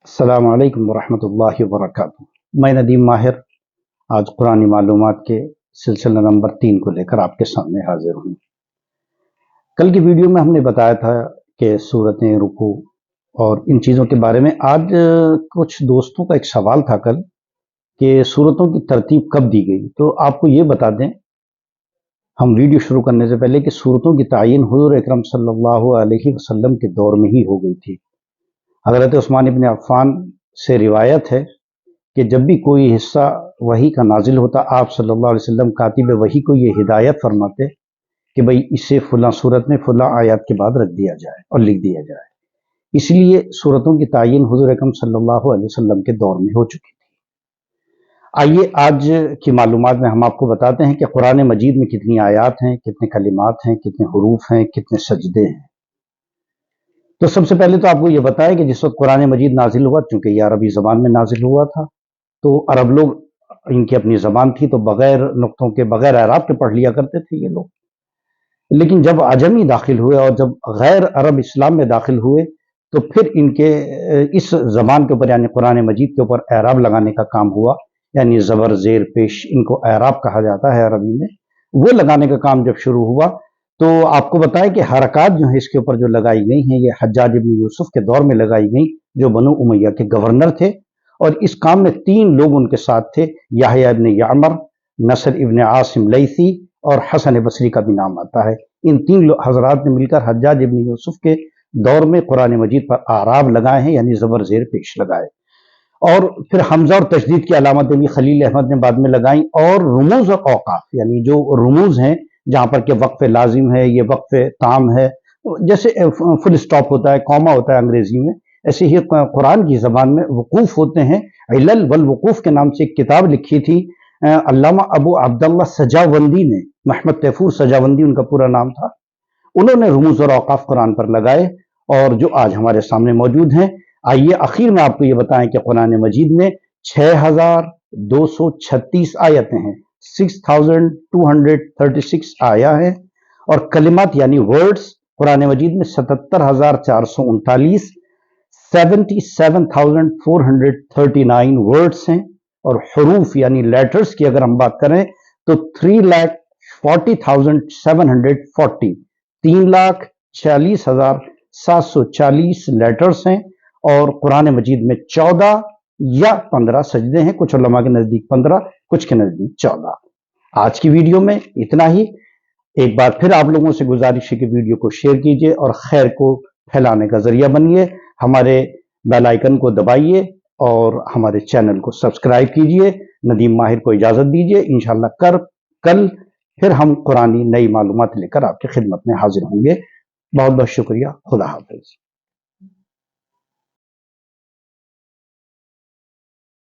السلام علیکم ورحمۃ اللہ وبرکاتہ۔ میں ندیم ماہر آج قرآنی معلومات کے سلسلہ نمبر 3 کو لے کر آپ کے سامنے حاضر ہوں۔ کل کی ویڈیو میں ہم نے بتایا تھا کہ سورتیں، رکوع اور ان چیزوں کے بارے میں۔ آج کچھ دوستوں کا ایک سوال تھا کل کہ سورتوں کی ترتیب کب دی گئی، تو آپ کو یہ بتا دیں ہم ویڈیو شروع کرنے سے پہلے کہ سورتوں کی تعین حضور اکرم صلی اللہ علیہ وسلم کے دور میں ہی ہو گئی تھی۔ حضرت عثمان ابن عفان سے روایت ہے کہ جب بھی کوئی حصہ وحی کا نازل ہوتا، آپ صلی اللہ علیہ وسلم کاتب وحی کو یہ ہدایت فرماتے کہ بھئی اسے فلاں صورت میں فلاں آیات کے بعد رکھ دیا جائے اور لکھ دیا جائے۔ اس لیے صورتوں کی تعین حضور اکرم صلی اللہ علیہ وسلم کے دور میں ہو چکی تھی۔ آئیے آج کی معلومات میں ہم آپ کو بتاتے ہیں کہ قرآن مجید میں کتنی آیات ہیں، کتنے کلمات ہیں، کتنے حروف ہیں، کتنے سجدے ہیں۔ تو سب سے پہلے تو آپ کو یہ بتائیں کہ جس وقت قرآن مجید نازل ہوا، چونکہ یہ عربی زبان میں نازل ہوا تھا، تو عرب لوگ، ان کی اپنی زبان تھی تو بغیر نقطوں کے، بغیر اعراب کے پڑھ لیا کرتے تھے یہ لوگ۔ لیکن جب عجمی داخل ہوئے اور جب غیر عرب اسلام میں داخل ہوئے تو پھر ان کے اس زبان کے اوپر یعنی قرآن مجید کے اوپر اعراب لگانے کا کام ہوا، یعنی زبر زیر پیش، ان کو اعراب کہا جاتا ہے عربی میں۔ وہ لگانے کا کام جب شروع ہوا تو آپ کو بتائیں کہ حرکات جو ہیں اس کے اوپر جو لگائی گئی ہیں یہ حجاج ابن یوسف کے دور میں لگائی گئی، جو بنو امیہ کے گورنر تھے، اور اس کام میں 3 لوگ ان کے ساتھ تھے، یحییٰ ابن یعمر، نصر ابن عاصم لیثی اور حسن بصری کا بھی نام آتا ہے۔ ان 3 حضرات نے مل کر حجاج ابن یوسف کے دور میں قرآن مجید پر اعراب لگائے ہیں، یعنی زبر زیر پیش لگائے، اور پھر حمزہ اور تشدید کی علامتیں بھی خلیل احمد نے بعد میں لگائیں، اور رموز اور اوقاف یعنی جو رموز ہیں جہاں پر کہ وقف لازم ہے، یہ وقف تام ہے، جیسے فل سٹاپ ہوتا ہے، کوما ہوتا ہے انگریزی میں، ایسے ہی قرآن کی زبان میں وقوف ہوتے ہیں۔ علل والوقوف کے نام سے ایک کتاب لکھی تھی علامہ ابو عبداللہ سجاوندی نے، محمد تیفور سجاوندی ان کا پورا نام تھا۔ انہوں نے رموز اور اوقاف قرآن پر لگائے اور جو آج ہمارے سامنے موجود ہیں۔ آئیے آخر میں آپ کو یہ بتائیں کہ قرآن مجید میں 6236 آیتیں ہیں، 6236 آیا ہے، اور کلمات یعنی ورڈز قرآن مجید میں 77439، 77,439 ورڈز ہیں، اور حروف یعنی لیٹرز کی اگر ہم بات کریں تو 3,40,740، 3,40,740 لیٹرز ہیں، اور قرآن مجید میں 14 یا 15 سجدے ہیں، کچھ علماء کے نزدیک 15، کچھ کے نزدیک 14۔ آج کی ویڈیو میں اتنا ہی۔ ایک بار پھر آپ لوگوں سے گزارش ہے کہ ویڈیو کو شیئر کیجئے اور خیر کو پھیلانے کا ذریعہ بنیے، ہمارے بیل آئیکن کو دبائیے اور ہمارے چینل کو سبسکرائب کیجئے۔ ندیم ماہر کو اجازت دیجئے، انشاءاللہ کل پھر ہم قرآنی نئی معلومات لے کر آپ کی خدمت میں حاضر ہوں گے۔ بہت بہت شکریہ، خدا حافظ۔